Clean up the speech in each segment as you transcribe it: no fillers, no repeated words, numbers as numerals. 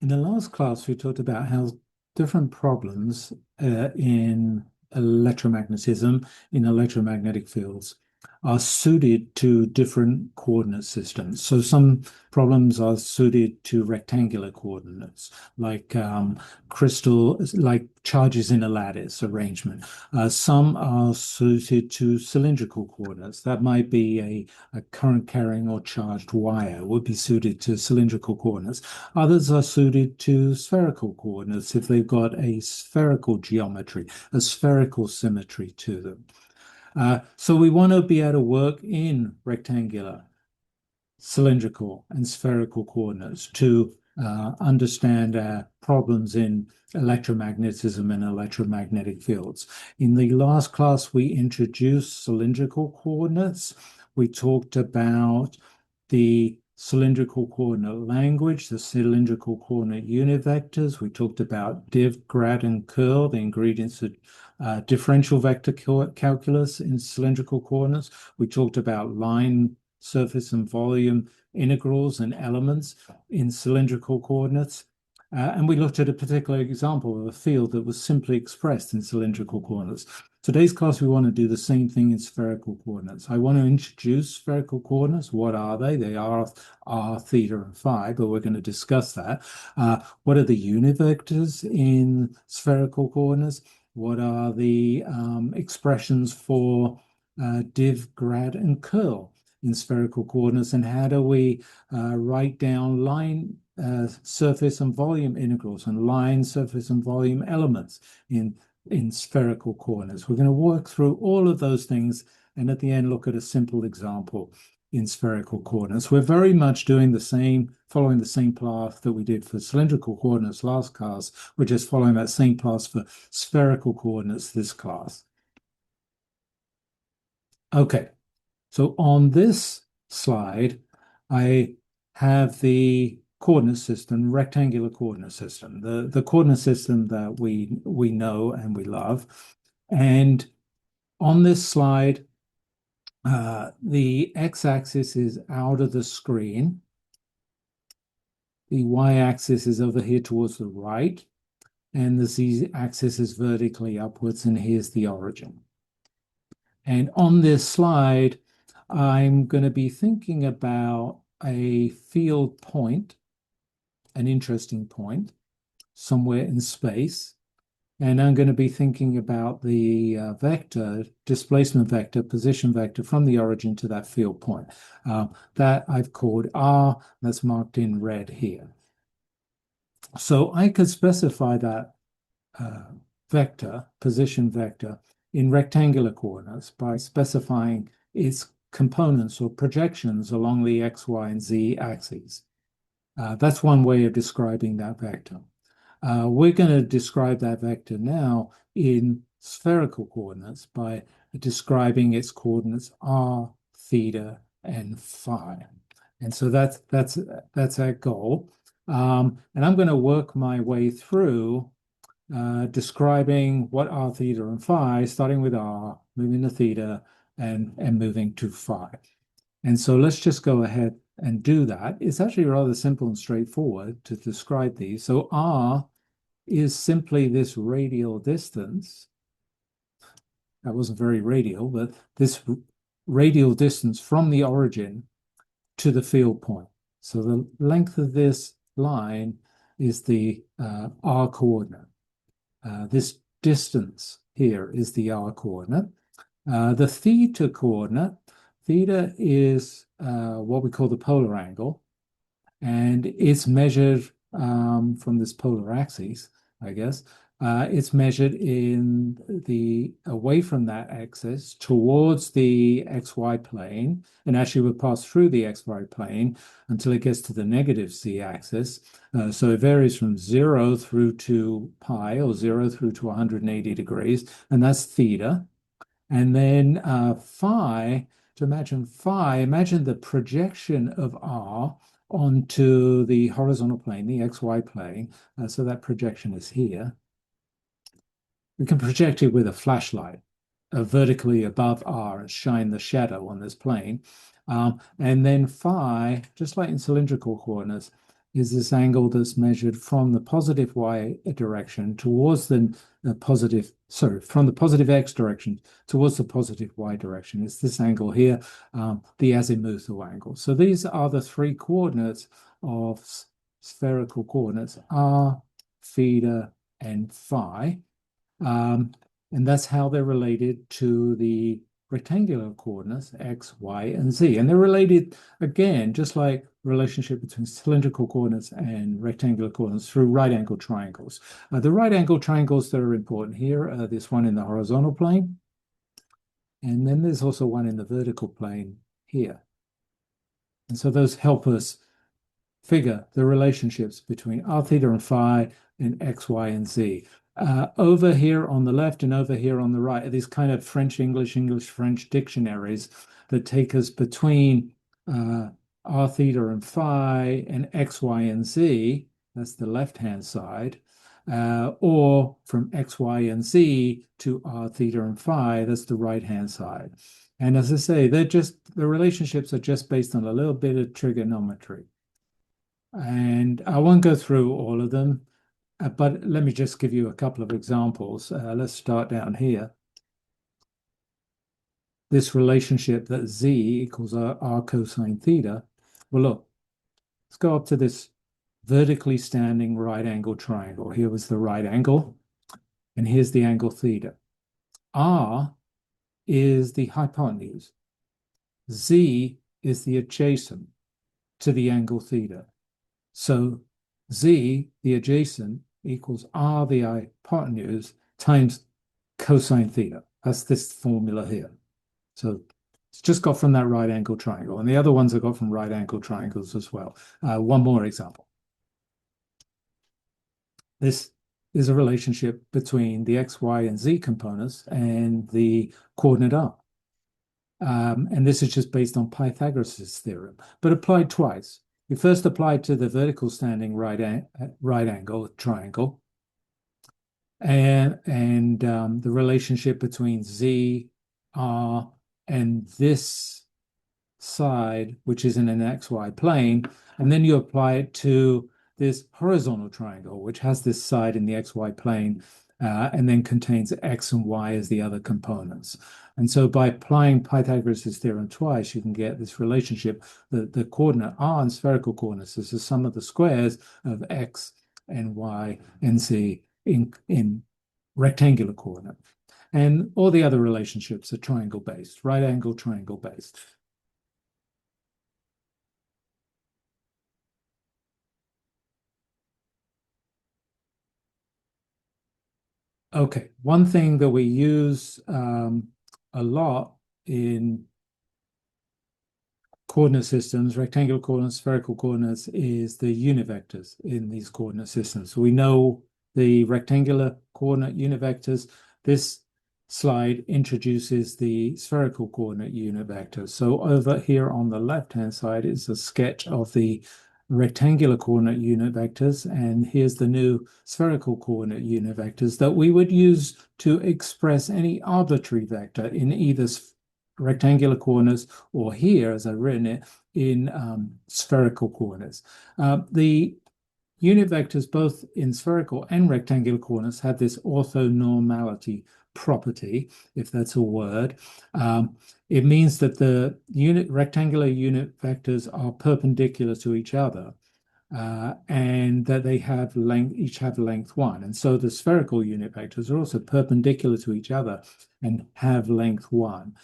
In the last class, we talked about how different problems in electromagnetism, in electromagnetic fields, are suited to different coordinate systems. So some problems are suited to rectangular coordinates, like like charges in a lattice arrangement. Some are suited to cylindrical coordinates. That might be a current carrying or charged wire would be suited to cylindrical coordinates. Others are suited to spherical coordinates if they've got a spherical geometry, a spherical symmetry to them. So we want to be able to work in rectangular, cylindrical, and spherical coordinates to understand problems in electromagnetism and electromagnetic fields. In the last class, we introduced cylindrical coordinates. We talked about the cylindrical coordinate language, the cylindrical coordinate unit vectors. We talked about diff, grad, and curl, the ingredients of differential vector calculus in cylindrical coordinates. We talked about line, surface, and volume integrals and elements in cylindrical coordinates. And we looked at a particular example of a field that was simply expressed in cylindrical coordinates. Today's class, we want to do the same thing in spherical coordinates. I want to introduce spherical coordinates. What are they? They are r, theta, and phi, but we're going to discuss that. What are the unit vectors in spherical coordinates? What are the expressions for div, grad, and curl in spherical coordinates? And how do we write down line, surface, and volume integrals and line, surface, and volume elements in spherical coordinates? We're going to work through all of those things and at the end look at a simple example in spherical coordinates. We're very much doing the same, following the same path that we did for cylindrical coordinates last class. We're just following that same path for spherical coordinates this class. Okay, so on this slide, I have the coordinate system, rectangular coordinate system, the coordinate system that we know and we love. And on this slide, the x-axis is out of the screen. The y-axis is over here towards the right, and the z-axis is vertically upwards, and here's the origin. And on this slide, I'm going to be thinking about a field point, an interesting point, somewhere in space. And I'm going to be thinking about the vector, displacement vector, position vector from the origin to that field point. That I've called R, that's marked in red here. So I could specify that vector, position vector, in rectangular coordinates by specifying its components or projections along the x, y, and z axes. That's one way of describing that vector. We're going to describe that vector now in spherical coordinates by describing its coordinates r, theta, and phi. And so that's our goal. And I'm going to work my way through describing what r, theta, and phi, starting with r, moving to theta, and moving to phi. And so let's just go ahead and do that. It's actually rather simple and straightforward to describe these. So r is simply this radial distance. That wasn't very radial, but this radial distance from the origin to the field point. So the length of this line is the r coordinate. This distance here is the r coordinate. The theta coordinate, theta is what we call the polar angle, and it's measured from this polar axis, I guess. It's measured in the away from that axis towards the xy plane, and actually will pass through the xy plane until it gets to the negative z-axis. So it varies from 0 through to pi, or 0 through to 180 degrees, and that's theta. And then phi, to imagine phi, imagine the projection of r onto the horizontal plane, the xy plane. So that projection is here. We can project it with a flashlight vertically above r and shine the shadow on this plane. And then phi, just like in cylindrical coordinates, is this angle that's measured from the positive y direction towards the positive, sorry, from the positive x direction towards the positive y direction. It's this angle here, the azimuthal angle. So these are the three coordinates of spherical coordinates, r, theta, and phi. And that's how they're related to the rectangular coordinates, x, y, and z. And they're related, again, just like relationship between cylindrical coordinates and rectangular coordinates through right-angled triangles. The right-angled triangles that are important here are this one in the horizontal plane, and then there's also one in the vertical plane here. And so those help us figure the relationships between r, theta, and phi, and x, y, and z. Over here on the left and over here on the right are these kind of French, English, English, French dictionaries that take us between r, theta, and phi, and x, y, and z. That's the left-hand side. Or from x, y, and z to r, theta, and phi. That's the right-hand side. And as I say, the relationships are just based on a little bit of trigonometry. And I won't go through all of them, but let me just give you a couple of examples. Let's start down here. This relationship that z equals r cosine theta. Well, look, let's go up to this vertically standing right angle triangle. Here was the right angle, and here's the angle theta. R is the hypotenuse. Z is the adjacent to the angle theta. So z, the adjacent, equals r, the hypotenuse, times cosine theta. That's this formula here. So it's just got from that right angle triangle. And the other ones I got from right angle triangles as well. One more example. This is a relationship between the x, y, and z components and the coordinate r. And this is just based on Pythagoras' theorem, but applied twice. We first applied to the vertical standing right angle triangle, and the relationship between z, r, and this side, which is in an xy plane, and then you apply it to this horizontal triangle, which has this side in the xy plane, and then contains x and y as the other components. And so by applying Pythagoras' theorem twice, you can get this relationship. The coordinate r in spherical coordinates is the sum of the squares of x and y and z in rectangular coordinate. And all the other relationships are triangle-based, right angle triangle-based. Okay, one thing that we use a lot in coordinate systems, rectangular coordinates, spherical coordinates, is the unit vectors in these coordinate systems. So we know the rectangular coordinate unit vectors. This slide introduces the spherical coordinate unit vectors. So over here on the left-hand side is a sketch of the rectangular coordinate unit vectors, and here's the new spherical coordinate unit vectors that we would use to express any arbitrary vector in either rectangular coordinates or here, as I've written it, in spherical coordinates. The unit vectors, both in spherical and rectangular coordinates, have this orthonormality property, if that's a word. It means that the rectangular unit vectors are perpendicular to each other, and that they have each have length 1. And so the spherical unit vectors are also perpendicular to each other and have length 1.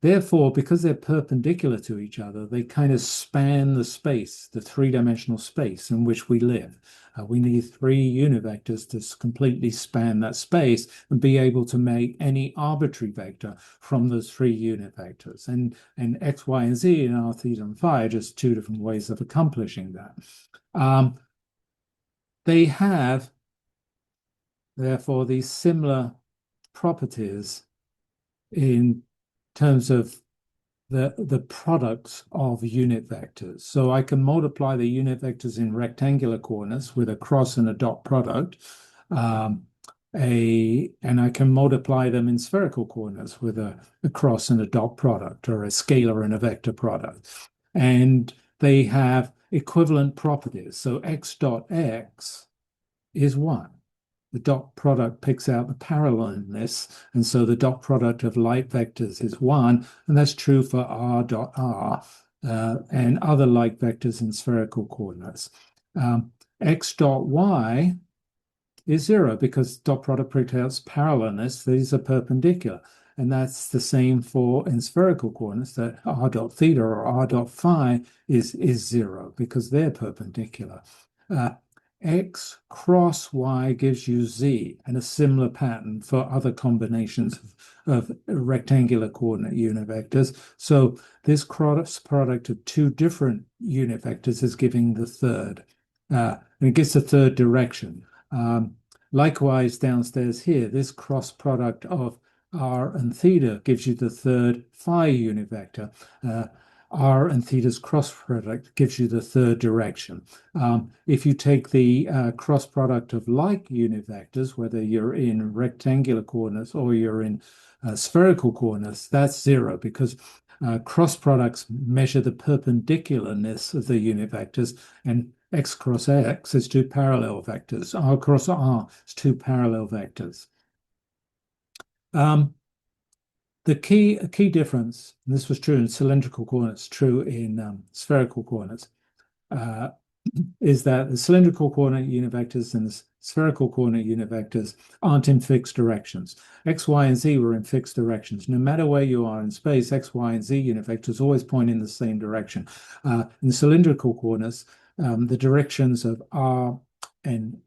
Therefore, because they're perpendicular to each other, they kind of span the space, the three-dimensional space in which we live. We need 3 unit vectors to completely span that space and be able to make any arbitrary vector from those 3 unit vectors. And x, y, and z and r, theta, and phi are just 2 different ways of accomplishing that. They have, therefore, these similar properties in terms of the products of unit vectors. So I can multiply the unit vectors in rectangular coordinates with a cross and a dot product, and I can multiply them in spherical coordinates with a cross and a dot product, or a scalar and a vector product. And they have equivalent properties. So x dot x is 1. The dot product picks out the parallelousness, and so the dot product of light vectors is 1, and that's true for r dot r and other light vectors in spherical coordinates. X dot y is 0 because dot product picks out parallelousness. These are perpendicular. And that's the same for in spherical coordinates, that r dot theta or r dot phi is 0 because they're perpendicular. X cross y gives you z, and a similar pattern for other combinations of rectangular coordinate unit vectors. So this cross product of two different unit vectors is giving the third. And it gives the third direction. Likewise, downstairs here, this cross product of r and theta gives you the third phi unit vector. R and theta's cross product gives you the third direction. If you take the cross product of like unit vectors, whether you're in rectangular coordinates or you're in spherical coordinates, that's 0 because cross products measure the perpendicularness of the unit vectors, and x cross x is two parallel vectors. R cross r is two parallel vectors. The key difference, and this was true in cylindrical coordinates, true in spherical coordinates, is that the cylindrical coordinate unit vectors and the spherical coordinate unit vectors aren't in fixed directions. X, Y, and Z were in fixed directions. No matter where you are in space, X, Y, and Z unit vectors always point in the same direction. In cylindrical coordinates, the directions of R and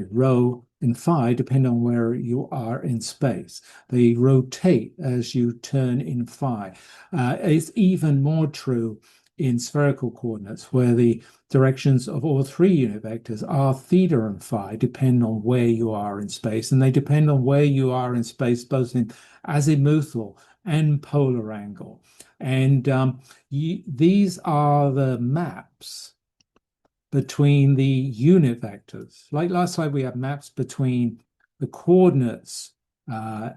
rho and phi depend on where you are in space. They rotate as you turn in phi. It's even more true in spherical coordinates, where the directions of all three unit vectors, r, theta, and phi, depend on where you are in space, and they depend on where you are in space both in azimuthal and polar angle. And these are the maps between the unit vectors. Like last slide, we have maps between the coordinates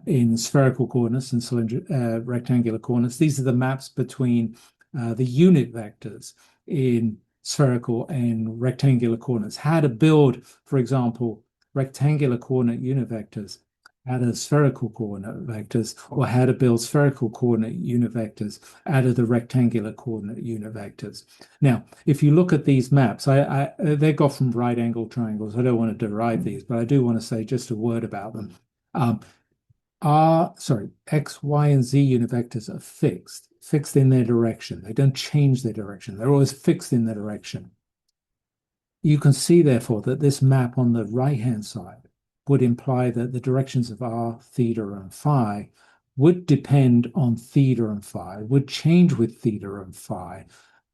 in spherical coordinates and rectangular coordinates. These are the maps between the unit vectors in spherical and rectangular coordinates. How to build, for example, rectangular coordinate unit vectors out of spherical coordinate vectors, or how to build spherical coordinate unit vectors out of the rectangular coordinate unit vectors. Now, if you look at these maps, they got from right angle triangles. I don't want to derive these, but I do want to say just a word about them. X, Y, and Z unit vectors are fixed in their direction. They don't change their direction. They're always fixed in their direction. You can see, therefore, that this map on the right-hand side would imply that the directions of r, theta, and phi would depend on theta and phi, would change with theta and phi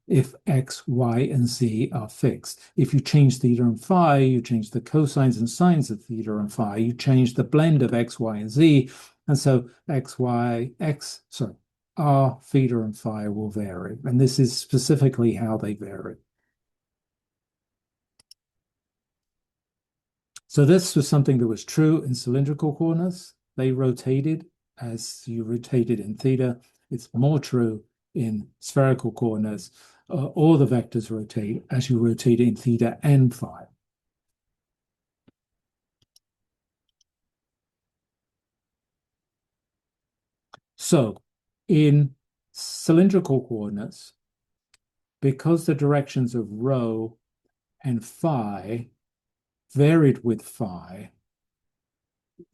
if x, y, and z are fixed. If you change theta and phi, you change the cosines and sines of theta and phi, you change the blend of x, y, and z, and so r, theta, and phi will vary. And this is specifically how they vary. So this was something that was true in cylindrical coordinates. They rotated as you rotated in theta. It's more true in spherical coordinates. All the vectors rotate as you rotate in theta and phi. So in cylindrical coordinates, because the directions of rho and phi varied with phi,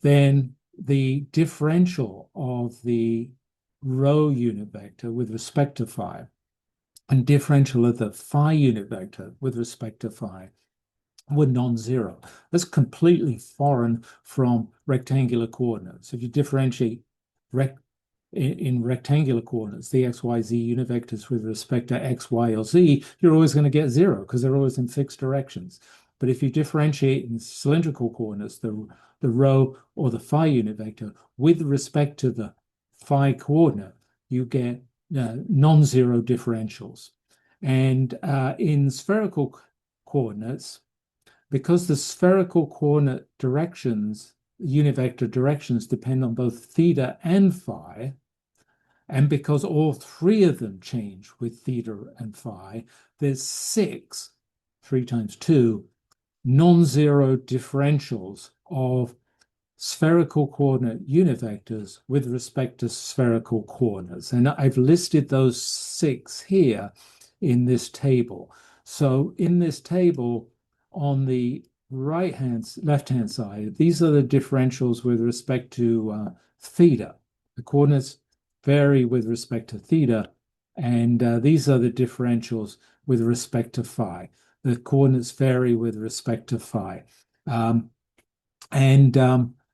then the differential of the rho unit vector with respect to phi and differential of the phi unit vector with respect to phi were non-zero. That's completely foreign from rectangular coordinates. If you differentiate in rectangular coordinates, the x, y, z unit vectors with respect to x, y, or z, you're always going to get 0 because they're always in fixed directions. But if you differentiate in cylindrical coordinates, the rho or the phi unit vector with respect to the phi coordinate, you get non-zero differentials. And in spherical coordinates, because the spherical coordinate directions, unit vector directions, depend on both theta and phi, And because all three of them change with theta and phi, there's 6, 3 times 2, non-zero differentials of spherical coordinate unit vectors with respect to spherical coordinates. And I've listed those 6 here in this table. So in this table, on the left-hand side, these are the differentials with respect to theta. The coordinates vary with respect to theta, and these are the differentials with respect to phi. The coordinates vary with respect to phi.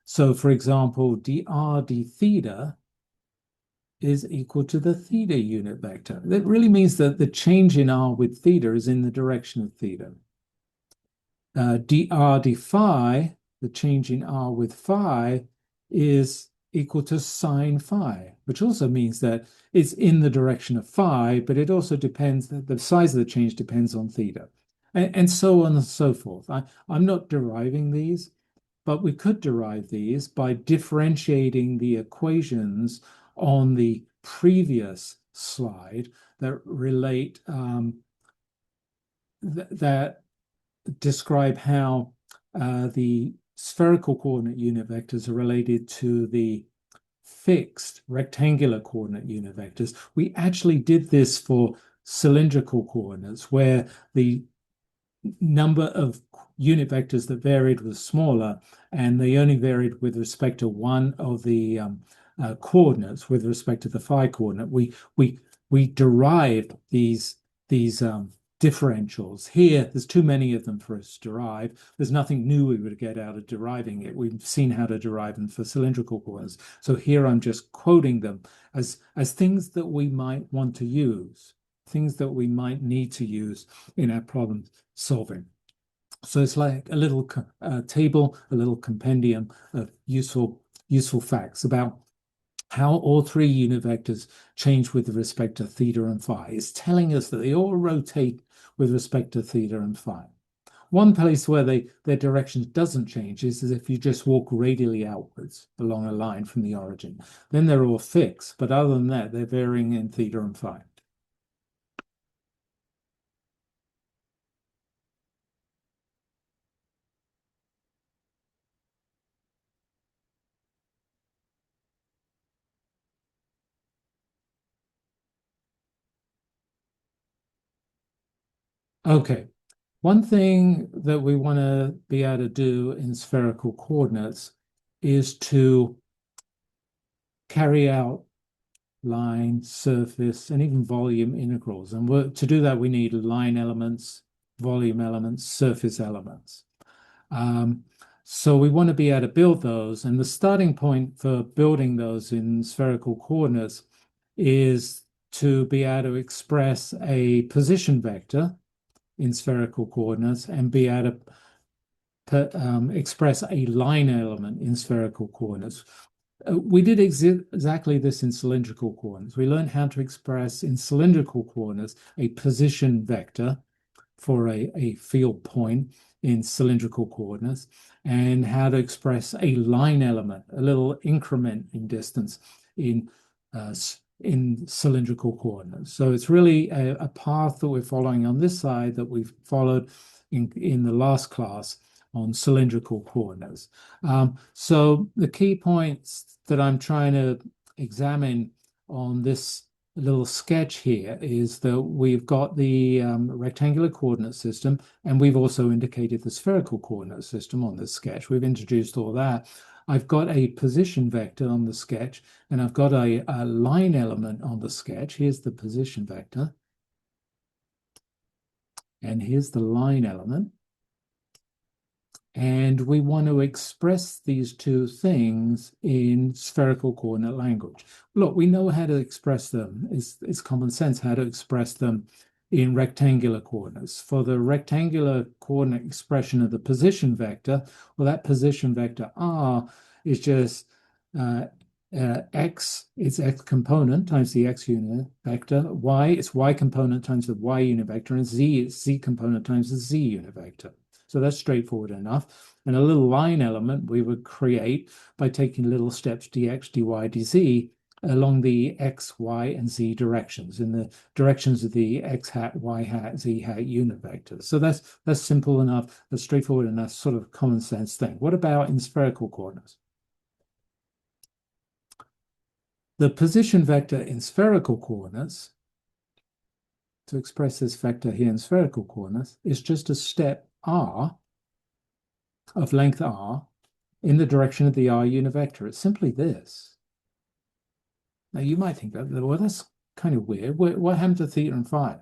So, for example, dr d theta is equal to the theta unit vector. That really means that the change in r with theta is in the direction of theta. Dr d phi, the change in r with phi, is equal to sine phi, which also means that it's in the direction of phi, but it also depends, the size of the change depends on theta, and so on and so forth. I'm not deriving these, but we could derive these by differentiating the equations on the previous slide that relate that describe how the spherical coordinate unit vectors are related to the fixed rectangular coordinate unit vectors. We actually did this for cylindrical coordinates, where the number of unit vectors that varied was smaller, and they only varied with respect to one of the coordinates with respect to the phi coordinate. We derived these differentials. Here, there's too many of them for us to derive. There's nothing new we would get out of deriving it. We've seen how to derive them for cylindrical coordinates. So here I'm just quoting them as things that we might want to use, things that we might need to use in our problem solving. So it's like a little table, a little compendium of useful facts about how all three unit vectors change with respect to theta and phi. It's telling us that they all rotate with respect to theta and phi. One place where their direction doesn't change is as if you just walk radially outwards along a line from the origin. Then they're all fixed, but other than that, they're varying in theta and phi. Okay. One thing that we want to be able to do in spherical coordinates is to carry out line, surface, and even volume integrals. And to do that, we need line elements, volume elements, surface elements. So we want to be able to build those. And the starting point for building those in spherical coordinates is to be able to express a position vector in spherical coordinates and be able to express a line element in spherical coordinates. We did exactly this in cylindrical coordinates. We learned how to express in cylindrical coordinates a position vector for a field point in cylindrical coordinates, and how to express a line element, a little increment in distance in cylindrical coordinates. So it's really a path that we're following on this side that we've followed in the last class on cylindrical coordinates. So the key points that I'm trying to examine on this little sketch here is that we've got the rectangular coordinate system, and we've also indicated the spherical coordinate system on this sketch. We've introduced all that. I've got a position vector on the sketch, and I've got a line element on the sketch. Here's the position vector, and here's the line element. And we want to express these two things in spherical coordinate language. Look, we know how to express them. It's common sense how to express them in rectangular coordinates. For the rectangular coordinate expression of the position vector, well, that position vector r is just x, it's x component times the x unit vector. Y, it's y component times the y unit vector. And z, it's z component times the z unit vector. So that's straightforward enough. And a little line element we would create by taking little steps dx, dy, dz along the x, y, and z directions, in the directions of the x hat, y hat, z hat unit vectors. So that's simple enough, that's straightforward enough, sort of common sense thing. What about in spherical coordinates? The position vector in spherical coordinates, to express this vector here in spherical coordinates, is just a step r of length r in the direction of the r unit vector. It's simply this. Now you might think that, well, that's kind of weird. What happened to theta and phi?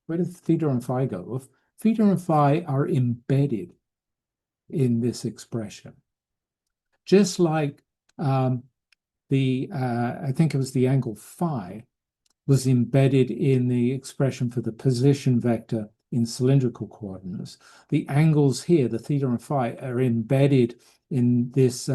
Where did theta and phi go? Well, theta and phi are embedded in this expression. Just like I think it was the angle phi was embedded in the expression for the position vector in cylindrical coordinates. The angles here, the theta and phi, are embedded in this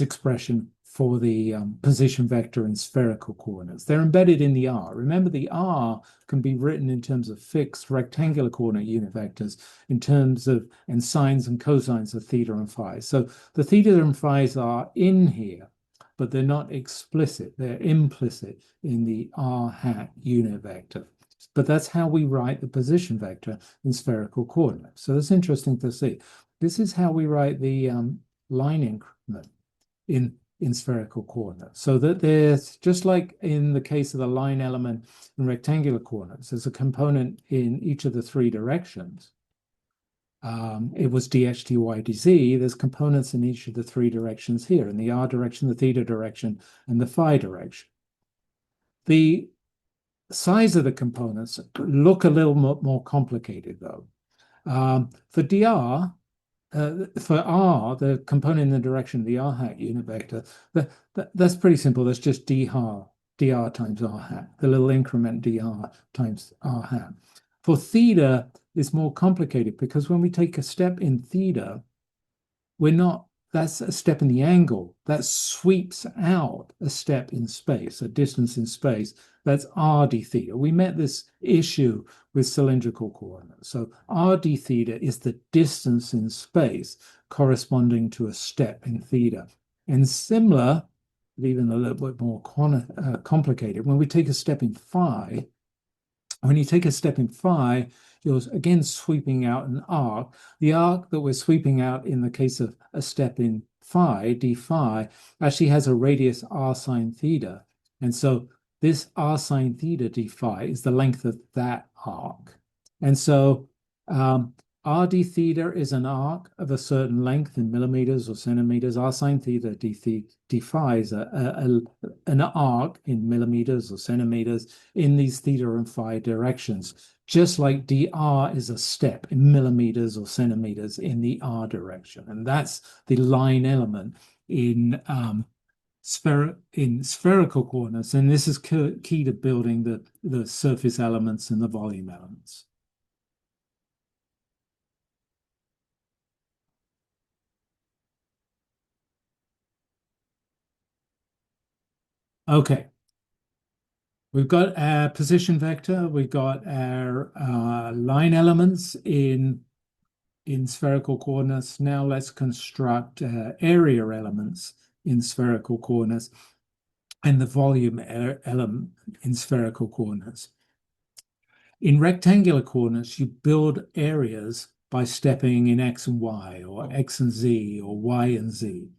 expression for the position vector in spherical coordinates. They're embedded in the r. Remember, the r can be written in terms of fixed rectangular coordinate unit vectors in terms of and sines and cosines of theta and phi. So the theta and phi's are in here, but they're not explicit. They're implicit in the r hat unit vector. But that's how we write the position vector in spherical coordinates. So that's interesting to see. This is how we write the line increment in spherical coordinates. So that there's, just like in the case of the line element in rectangular coordinates, there's a component in each of the three directions. It was dx, dy, dz. There's components in each of the three directions here, in the r direction, the theta direction, and the phi direction. The size of the components look a little more complicated, though. For dr, for r, the component in the direction of the r hat unit vector, that's pretty simple. That's just dr times r hat, the little increment dr times r hat. For theta, it's more complicated because when we take a step in theta, that's a step in the angle. That sweeps out a step in space, a distance in space. That's r d theta. We met this issue with cylindrical coordinates. So r d theta is the distance in space corresponding to a step in theta. And similar, but even a little bit more complicated, when we take a step in phi, when you take a step in phi, you're again sweeping out an arc. The arc that we're sweeping out in the case of a step in phi, d phi, actually has a radius r sine theta. And so this r sine theta d phi is the length of that arc. And so r d theta is an arc of a certain length in millimeters or centimeters. R sine theta d phi is an arc in millimeters or centimeters in these theta and phi directions, just like dr is a step in millimeters or centimeters in the r direction. And that's the line element in spherical coordinates. And this is key to building the surface elements and the volume elements. Okay. We've got our position vector, we've got our line elements in spherical coordinates. Now let's construct area elements in spherical coordinates and the volume element in spherical coordinates. In rectangular coordinates, you build areas by stepping in x and y, or x and z, or y and z.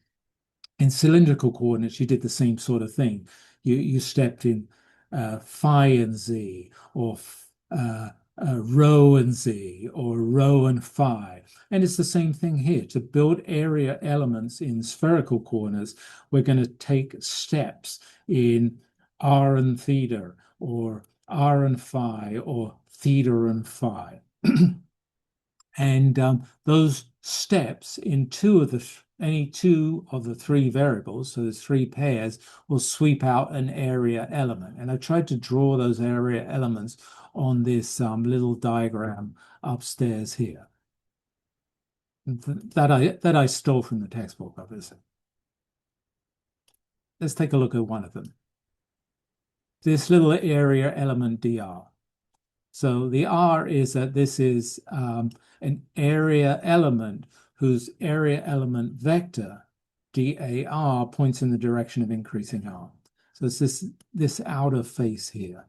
In cylindrical coordinates, you did the same sort of thing. You stepped in phi and z, or rho and z, or rho and phi. And it's the same thing here. To build area elements in spherical coordinates, we're going to take steps in r and theta, or r and phi, or theta and phi. And those steps in any two of the three variables, so there's three pairs, will sweep out an area element. And I tried to draw those area elements on this little diagram upstairs here. That I stole from the textbook, obviously. Let's take a look at one of them. This little area element dr. So the r is that this is an area element whose area element vector, dAr, points in the direction of increasing r. So it's this outer face here.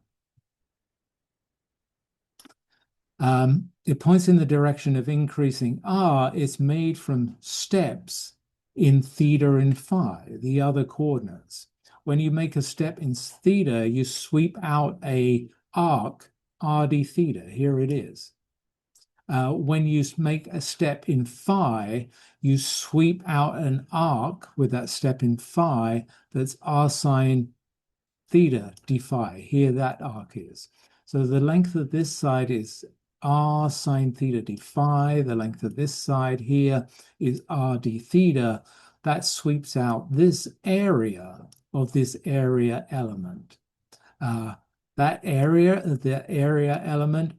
It points in the direction of increasing R. It's made from steps in theta and phi, the other coordinates. When you make a step in theta, you sweep out a arc, r d theta. Here it is. When you make a step in phi, you sweep out an arc with that step in phi that's r sine theta d phi. Here that arc is. So the length of this side is r sine theta d phi. The length of this side here is r d theta. That sweeps out this area of this area element. That area, the area element,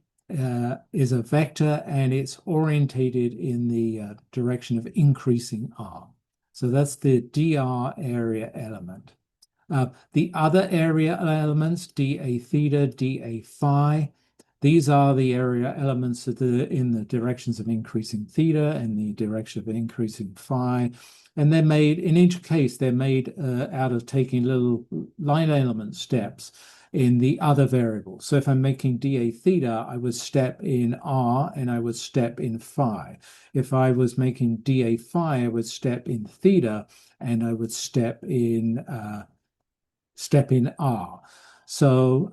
is a vector and it's orientated in the direction of increasing r. So that's the dr area element. The other area elements, dA theta, dA phi, these are the area elements in the directions of increasing theta and the direction of increasing phi. And they're made, in each case, they're made out of taking little line element steps in the other variables. So if I'm making dA theta, I would step in r and I would step in phi. If I was making dA phi, I would step in theta and I would step in r. So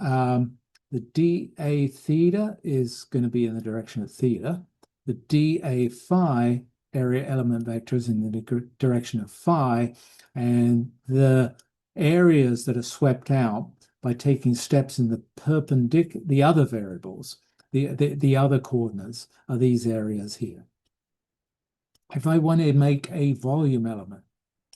the dA theta is going to be in the direction of theta. The dA phi area element vector is in the direction of phi, and the areas that are swept out by taking steps in the perpendicular, the other variables, the other coordinates are these areas here. If I want to make a volume element,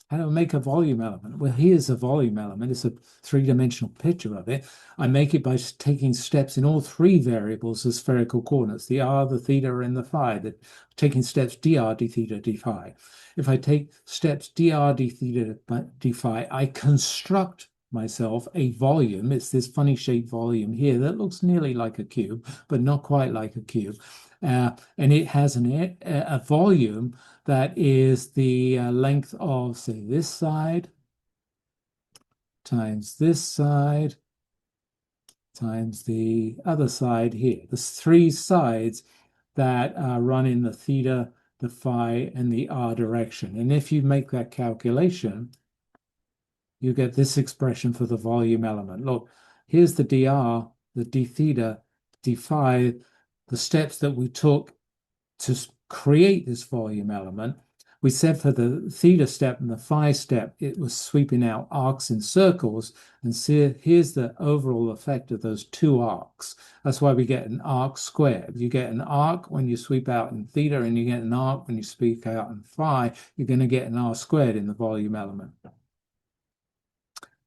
how do I make a volume element? Well, here's a volume element. It's a three-dimensional picture of it. I make it by taking steps in all three variables as spherical coordinates, the r, the theta, and the phi, taking steps dr, d theta, d phi. If I take steps dr, d theta, d phi, I construct myself a volume. It's this funny shaped volume here that looks nearly like a cube, but not quite like a cube. And it has a volume that is the length of, say, this side times this side times the other side here. There's three sides that run in the theta, the phi, and the r direction. And if you make that calculation, you get this expression for the volume element. Look, here's the dr, the d theta, d phi, the steps that we took to create this volume element. We said for the theta step and the phi step, it was sweeping out arcs in circles. And see, here's the overall effect of those two arcs. That's why we get an arc squared. You get an arc when you sweep out in theta, and you get an arc when you sweep out in phi. You're going to get an r squared in the volume element.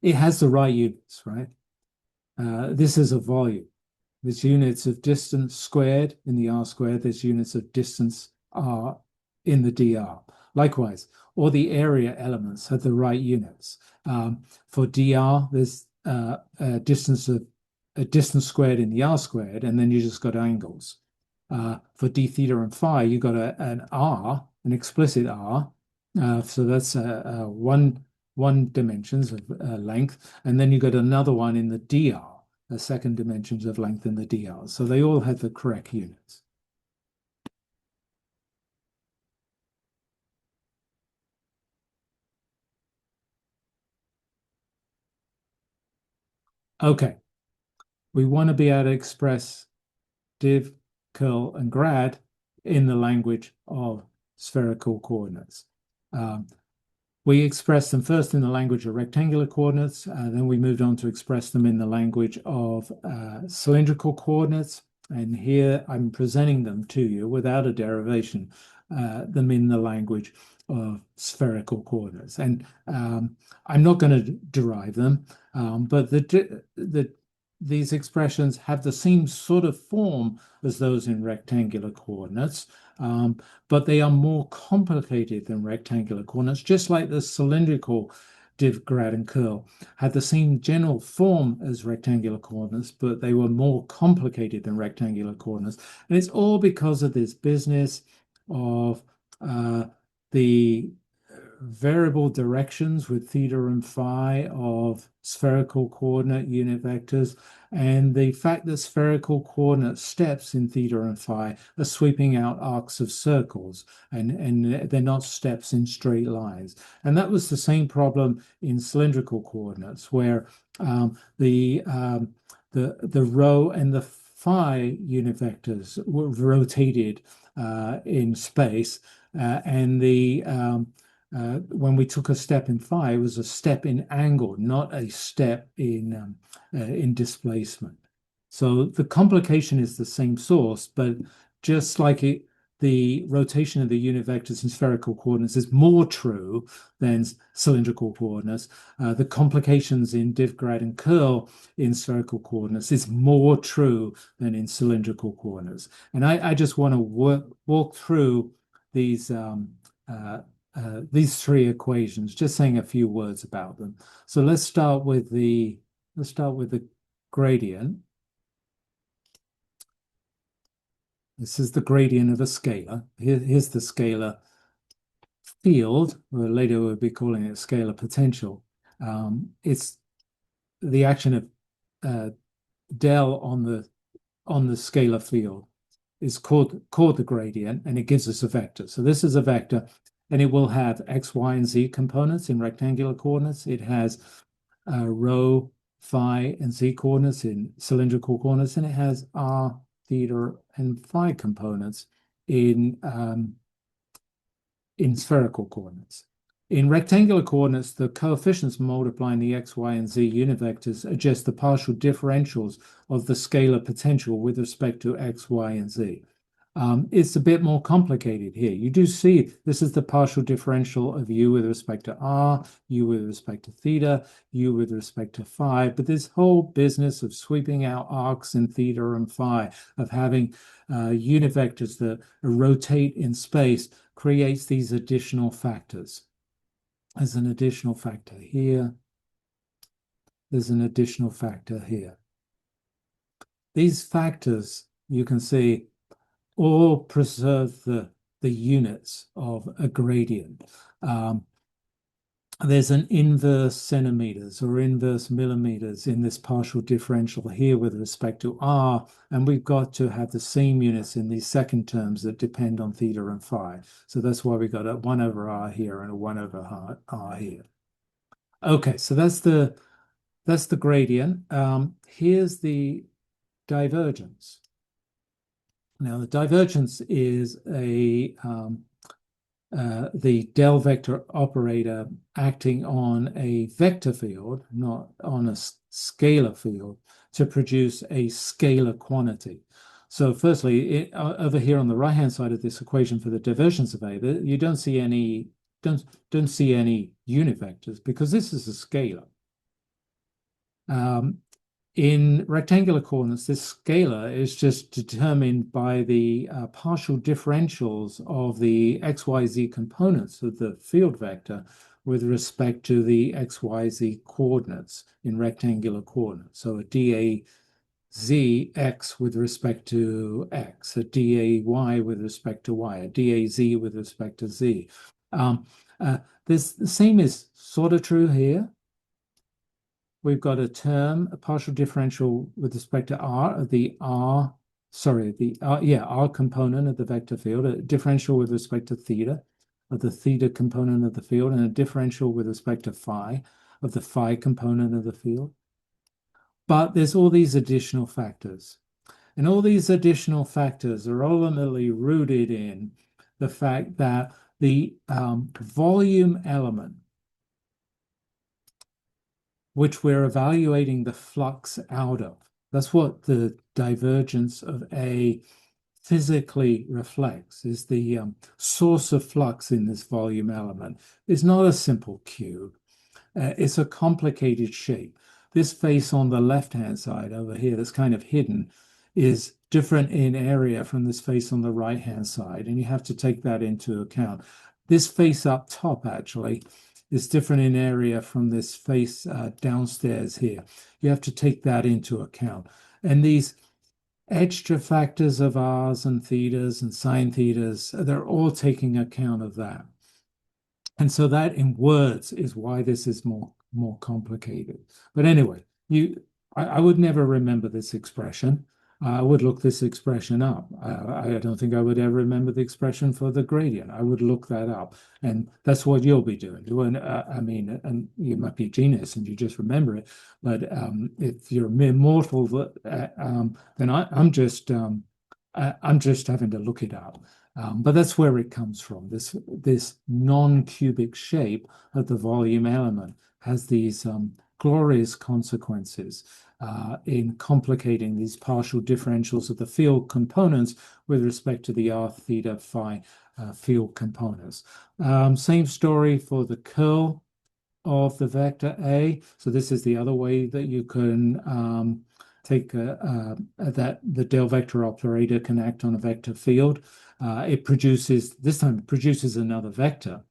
It has the right units, right? This is a volume. There's units of distance squared in the r squared. There's units of distance r in the dr. Likewise, all the area elements have the right units. For dr, there's a distance squared in the r squared, and then you just got angles. For d theta and phi, you got an r, an explicit r. So that's one dimensions of length, and then you got another one in the dr. The second dimensions of length in the dr. So they all have the correct units. Okay, we want to be able to express div, curl, and grad in the language of spherical coordinates. We expressed them first in the language of rectangular coordinates, then we moved on to express them in the language of cylindrical coordinates. And here I'm presenting them to you without a derivation, them in the language of spherical coordinates. And I'm not going to derive them, but these expressions have the same sort of form as those in rectangular coordinates, but they are more complicated than rectangular coordinates, just like the cylindrical div, grad, and curl had the same general form as rectangular coordinates, but they were more complicated than rectangular coordinates. And it's all because of this business of the variable directions with theta and phi of spherical coordinate unit vectors, and the fact that spherical coordinate steps in theta and phi are sweeping out arcs of circles, and they're not steps in straight lines. And that was the same problem in cylindrical coordinates, where the rho and the phi unit vectors were rotated in space, and when we took a step in phi, it was a step in angle, not a step in displacement. So the complication is the same source, but just like the rotation of the unit vectors in spherical coordinates is more true than cylindrical coordinates. The complications in diff, grad, and curl in spherical coordinates is more true than in cylindrical coordinates. And I just want to walk through these three equations, just saying a few words about them. So let's start with the gradient. This is the gradient of a scalar. Here's the scalar field, or later we'll be calling it scalar potential. It's the action of del on the scalar field is called the gradient, and it gives us a vector. So this is a vector, and it will have x, y, and z components in rectangular coordinates. It has rho, phi, and z coordinates in cylindrical coordinates, and it has r, theta, and phi components in spherical coordinates. In rectangular coordinates, the coefficients multiplying the x, y, and z unit vectors are just the partial differentials of the scalar potential with respect to x, y, and z. It's a bit more complicated here. You do see this is the partial differential of u with respect to r, u with respect to theta, u with respect to phi, but this whole business of sweeping out arcs in theta and phi, of having unit vectors that rotate in space, creates these additional factors. There's an additional factor here. There's an additional factor here. These factors, you can see, all preserve the units of a gradient. There's an inverse centimeters or inverse millimeters in this partial differential here with respect to r, and we've got to have the same units in these second terms that depend on theta and phi. So that's why we got a 1 over r here and a 1 over r here. Okay, so that's the gradient. Here's the divergence. Now, the divergence is the del vector operator acting on a vector field, not on a scalar field, to produce a scalar quantity. So firstly, over here on the right-hand side of this equation for the divergence of A, you don't see any unit vectors because this is a scalar. In rectangular coordinates, this scalar is just determined by the partial differentials of the xyz components of the field vector with respect to the xyz coordinates in rectangular coordinates. So a dA z x with respect to x, a dA y with respect to y, a dA z with respect to z. The same is sort of true here. We've got a term, a partial differential with respect to r, R component of the vector field, a differential with respect to theta, of the theta component of the field, and a differential with respect to phi, of the phi component of the field. But there's all these additional factors. And all these additional factors are ultimately rooted in the fact that the volume element, which we're evaluating the flux out of. That's what the divergence of A physically reflects, is the source of flux in this volume element is not a simple cube. It's a complicated shape. This face on the left-hand side over here that's kind of hidden is different in area from this face on the right-hand side, and you have to take that into account. This face up top, actually, is different in area from this face downstairs here. You have to take that into account. And these extra factors of r's and thetas and sine thetas, they're all taking account of that. And so that in words is why this is more complicated. But anyway, I would never remember this expression. I would look this expression up. I don't think I would ever remember the expression for the gradient. I would look that up, and that's what you'll be doing. I mean, and you might be a genius and you just remember it. But if you're a mere mortal, then I'm just having to look it up. But that's where it comes from. This non-cubic shape of the volume element has these glorious consequences in complicating these partial differentials of the field components with respect to the r theta phi field components. Same story for the curl of the vector A. So this is the other way that you can take that the del vector operator can act on a vector field. This time it produces another vector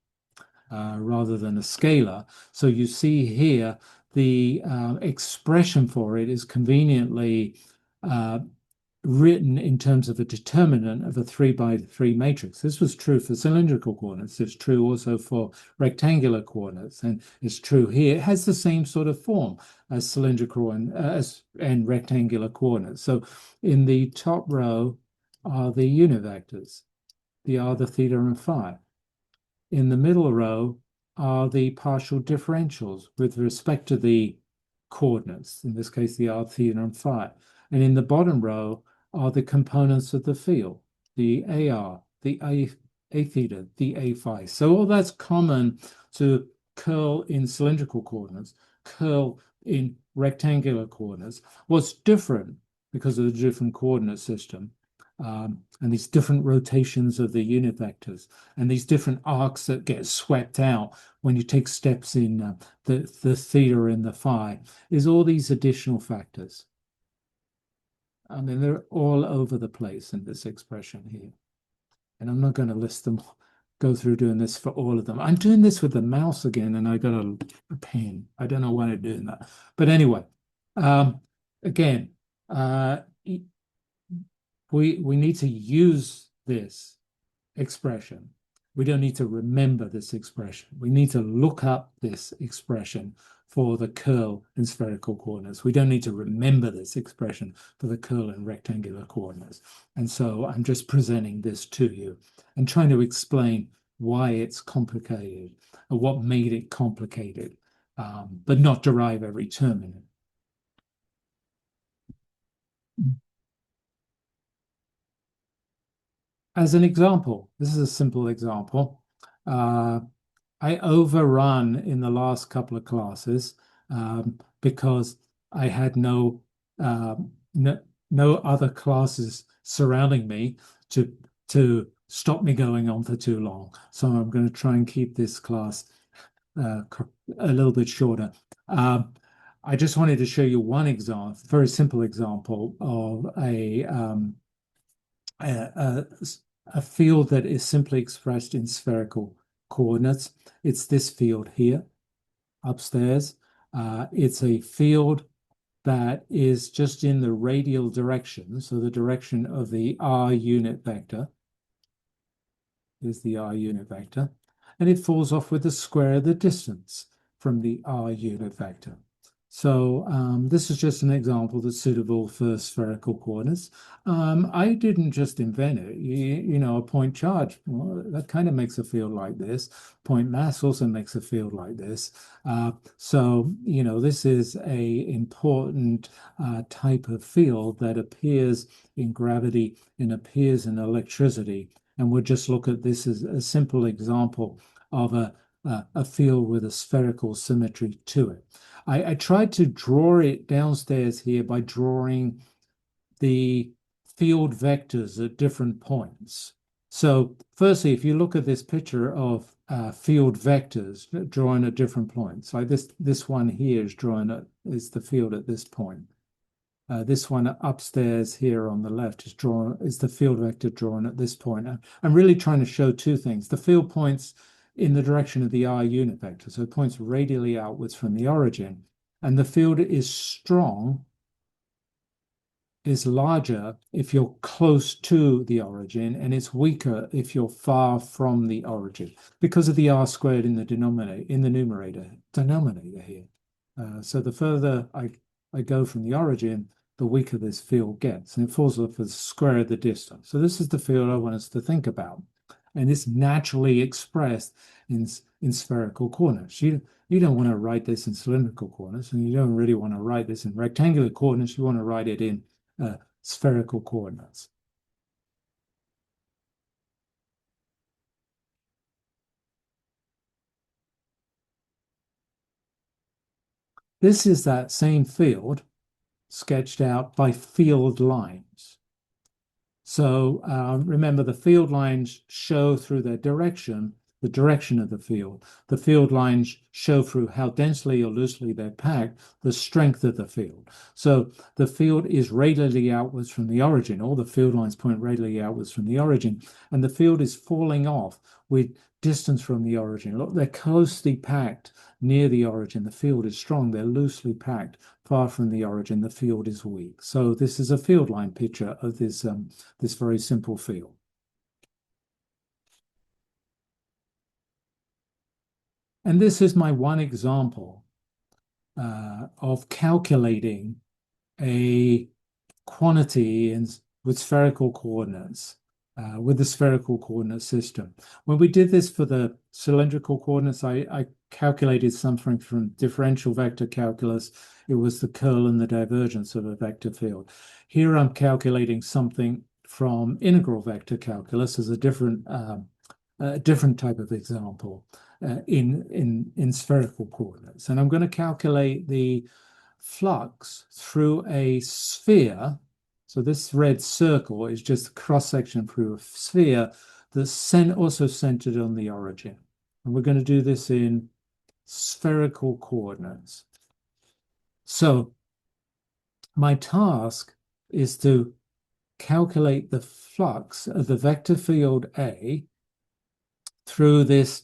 rather than a scalar. So you see here the expression for it is conveniently written in terms of a determinant of a 3 by 3 matrix. This was true for cylindrical coordinates. It's true also for rectangular coordinates, and it's true here. It has the same sort of form as cylindrical and rectangular coordinates. So in the top row are the unit vectors, the r, the theta, and phi. In the middle row are the partial differentials with respect to the coordinates, in this case, the r, theta, and phi. And in the bottom row are the components of the field, the AR, the A theta, the A phi. So all that's common to curl in cylindrical coordinates, curl in rectangular coordinates. What's different because of the different coordinate system and these different rotations of the unit vectors and these different arcs that get swept out when you take steps in the theta and the phi is all these additional factors. I mean, they're all over the place in this expression here. And I'm not going to list them, go through doing this for all of them. I'm doing this with the mouse again, and I got a pen. I don't know why I'm doing that. But anyway, again, we need to use this expression. We don't need to remember this expression. We need to look up this expression for the curl in spherical coordinates. We don't need to remember this expression for the curl in rectangular coordinates. And so I'm just presenting this to you and trying to explain why it's complicated or what made it complicated, but not derive every term in it. As an example, this is a simple example. I overrun in the last couple of classes because I had no other classes surrounding me to stop me going on for too long. So I'm going to try and keep this class a little bit shorter. I just wanted to show you one example, very simple example of a field that is simply expressed in spherical coordinates. It's this field here, upstairs. It's a field that is just in the radial direction, so the direction of the r unit vector is the r unit vector, and it falls off with the square of the distance from the r unit vector. So this is just an example that's suitable for spherical coordinates. I didn't just invent it. You know, a point charge, well, that kind of makes a field like this. Point mass also makes a field like this. So, you know, this is a important type of field that appears in gravity and appears in electricity. And we'll just look at this as a simple example of a field with a spherical symmetry to it. I tried to draw it downstairs here by drawing the field vectors at different points. So firstly, if you look at this picture of field vectors drawn at different points, like this one here is the field at this point. This one upstairs here on the left is the field vector drawn at this point. I'm really trying to show two things. The field points in the direction of the r unit vector, so it points radially outwards from the origin. And the field is strong is larger if you're close to the origin, and it's weaker if you're far from the origin because of the r squared in the denominator here. So the further I go from the origin, the weaker this field gets, and it falls off the square of the distance. So this is the field I want us to think about, and it's naturally expressed in spherical coordinates. You don't want to write this in cylindrical coordinates, and you don't really want to write this in rectangular coordinates. You want to write it in spherical coordinates. This is that same field sketched out by field lines. So remember, the field lines show through their direction, the direction of the field. The field lines show through how densely or loosely they're packed, the strength of the field. So the field is radially outwards from the origin. All the field lines point radially outwards from the origin, and the field is falling off with distance from the origin. Look, they're closely packed near the origin. The field is strong. They're loosely packed far from the origin. The field is weak. So this is a field line picture of this very simple field. And this is my one example of calculating a quantity with spherical coordinates, with the spherical coordinate system. When we did this for the cylindrical coordinates, I calculated something from differential vector calculus. It was the curl and the divergence of a vector field. Here I'm calculating something from integral vector calculus as a different type of example in spherical coordinates. And I'm going to calculate the flux through a sphere. So this red circle is just a cross-section through a sphere that's also centered on the origin. And we're going to do this in spherical coordinates. So my task is to calculate the flux of the vector field A through this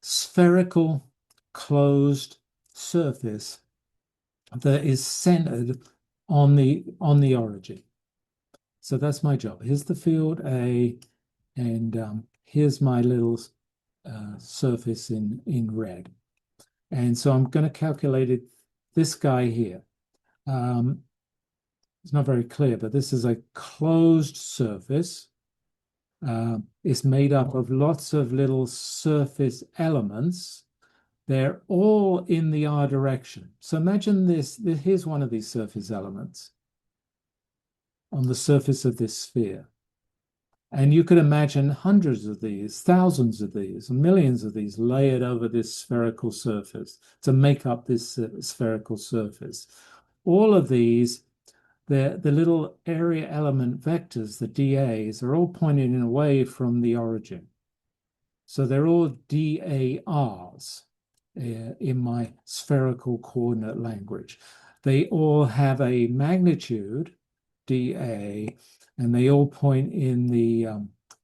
spherical closed surface that is centered on the origin. So that's my job. Here's the field A, and here's my little surface in red. And so I'm going to calculate it, this guy here. It's not very clear, but this is a closed surface. It's made up of lots of little surface elements. They're all in the r direction. So imagine this. Here's one of these surface elements on the surface of this sphere. And you could imagine hundreds of these, thousands of these, millions of these layered over this spherical surface to make up this spherical surface. All of these, the little area element vectors, the dAs, are all pointing away from the origin. So they're all dArs in my spherical coordinate language. They all have a magnitude, dA, and they all point in the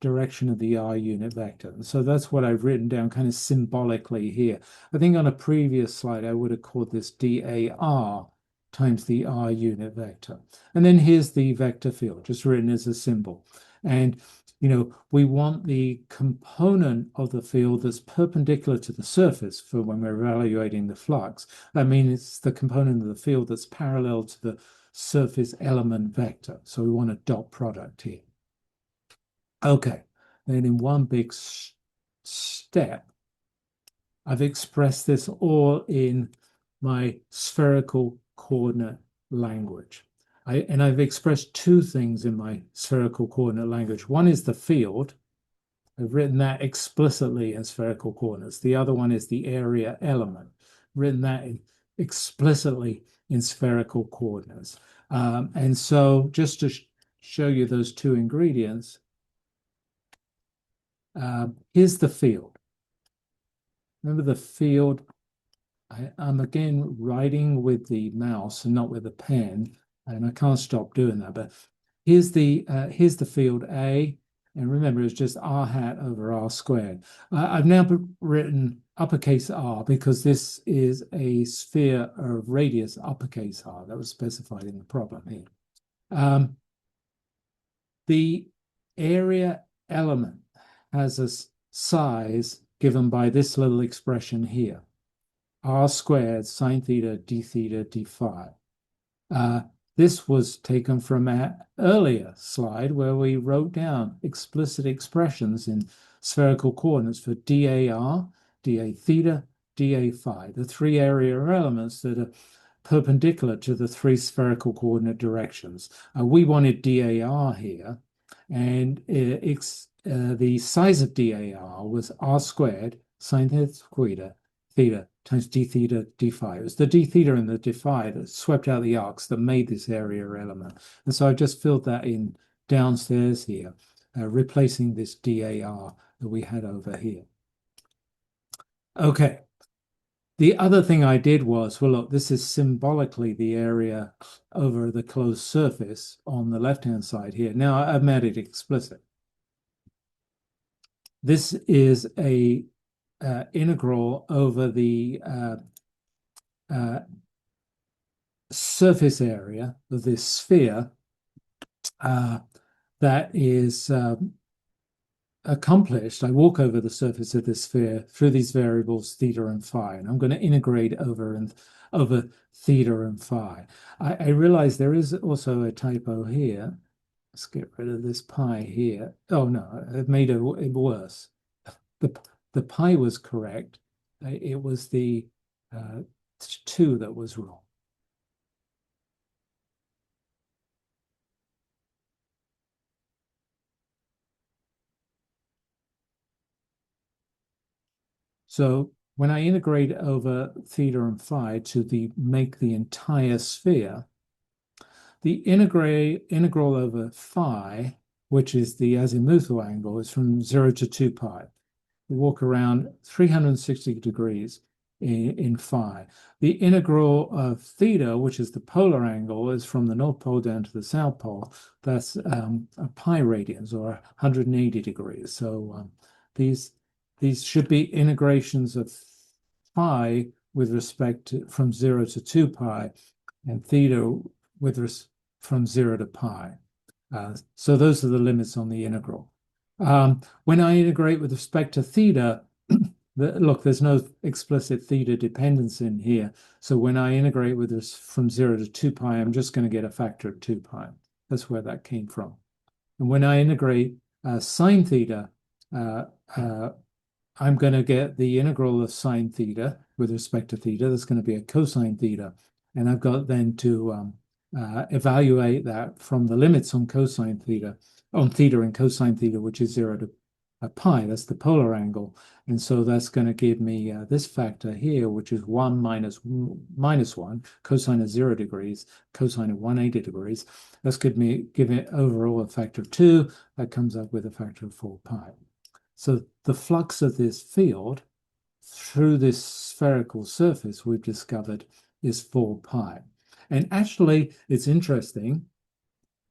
direction of the r unit vector. And so that's what I've written down kind of symbolically here. I think on a previous slide, I would have called this dAr times the r unit vector. And then here's the vector field, just written as a symbol. And, we want the component of the field that's perpendicular to the surface for when we're evaluating the flux. That means it's the component of the field that's parallel to the surface element vector. So we want a dot product here. Okay, then in one big step, I've expressed this all in my spherical coordinate language. I've expressed two things in my spherical coordinate language. One is the field. I've written that explicitly in spherical coordinates. The other one is the area element. Written that explicitly in spherical coordinates. And so just to show you those two ingredients, here's the field. Remember the field? I'm again writing with the mouse and not with a pen, and I can't stop doing that. But here's the field A, and remember it's just r hat over r squared. I've now written uppercase R because this is a sphere of radius uppercase R that was specified in the problem here. The area element has a size given by this little expression here, R squared sine theta d phi. This was taken from an earlier slide where we wrote down explicit expressions in spherical coordinates for dAr, dA theta, dA phi, the three area elements that are perpendicular to the three spherical coordinate directions. We wanted dAr here, and the size of dAr was R squared sine theta times d theta d phi. It was the d theta and the d phi that swept out the arcs that made this area element. And so I've just filled that in downstairs here, replacing this dAr that we had over here. Okay. The other thing I did was, well, look, this is symbolically the area over the closed surface on the left-hand side here. Now I've made it explicit. This is a integral over the surface area of this sphere that is accomplished. I walk over the surface of this sphere through these variables theta and phi, and I'm going to integrate over theta and phi. I realize there is also a typo here. Let's get rid of this pi here. Oh no, I've made it worse. The pi was correct. It was the 2 that was wrong. So when I integrate over theta and phi to make the entire sphere, the integral over phi, which is the azimuthal angle, is from 0 to 2 pi. We walk around 360 degrees in phi. The integral of theta, which is the polar angle, is from the North Pole down to the South Pole. That's a pi radians, or 180 degrees. So these should be integrations of phi with respect to from 0 to 2 pi, and theta from 0 to pi. So those are the limits on the integral. When I integrate with respect to theta, look, there's no explicit theta dependence in here. So when I integrate with this from 0 to 2 pi, I'm just going to get a factor of 2 pi. That's where that came from. And when I integrate sine theta, I'm going to get the integral of sine theta with respect to theta. That's going to be a cosine theta. And I've got then to evaluate that from the limits on cosine theta, on theta and cosine theta, which is 0 to pi. That's the polar angle. And so that's going to give me this factor here, which is 1 minus 1, cosine of 0 degrees, cosine of 180 degrees. That's give it overall a factor of 2. That comes up with a factor of 4 pi. So the flux of this field through this spherical surface we've discovered is 4 pi. And actually, it's interesting.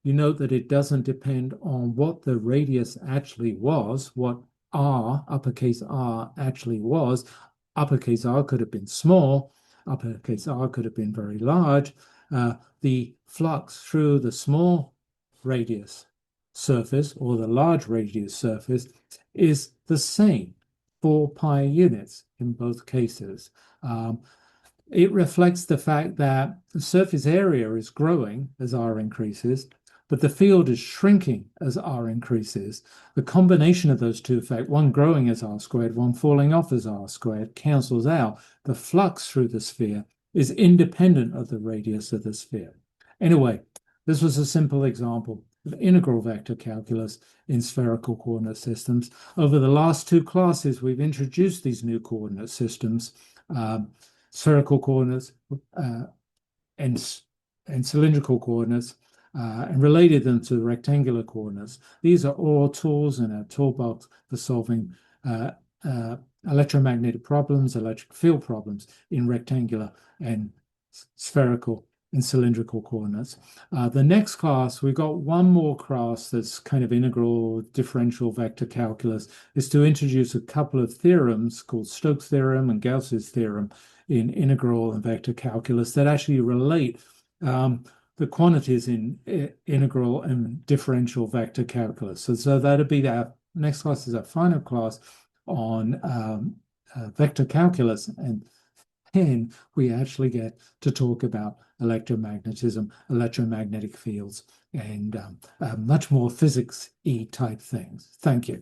You note that it doesn't depend on what the radius actually was, what R, uppercase R, actually was. Uppercase R could have been small. Uppercase R could have been very large. The flux through the small radius surface or the large radius surface is the same, 4 pi units in both cases. It reflects the fact that the surface area is growing as R increases, but the field is shrinking as R increases. The combination of those two effects, one growing as R squared, one falling off as R squared, cancels out. The flux through the sphere is independent of the radius of the sphere. Anyway, this was a simple example of integral vector calculus in spherical coordinate systems. Over the last 2 classes, we've introduced these new coordinate systems, spherical coordinates and cylindrical coordinates, and related them to rectangular coordinates. These are all tools in our toolbox for solving electromagnetic problems, electric field problems in rectangular and spherical in cylindrical coordinates. The next class, we've got one more class that's kind of integral differential vector calculus, is to introduce a couple of theorems called Stokes' theorem and Gauss's theorem in integral and vector calculus that actually relate the quantities in integral and differential vector calculus. So that'll be our next class is our final class on vector calculus, and then we actually get to talk about electromagnetism, electromagnetic fields, and much more physics-y type things. Thank you.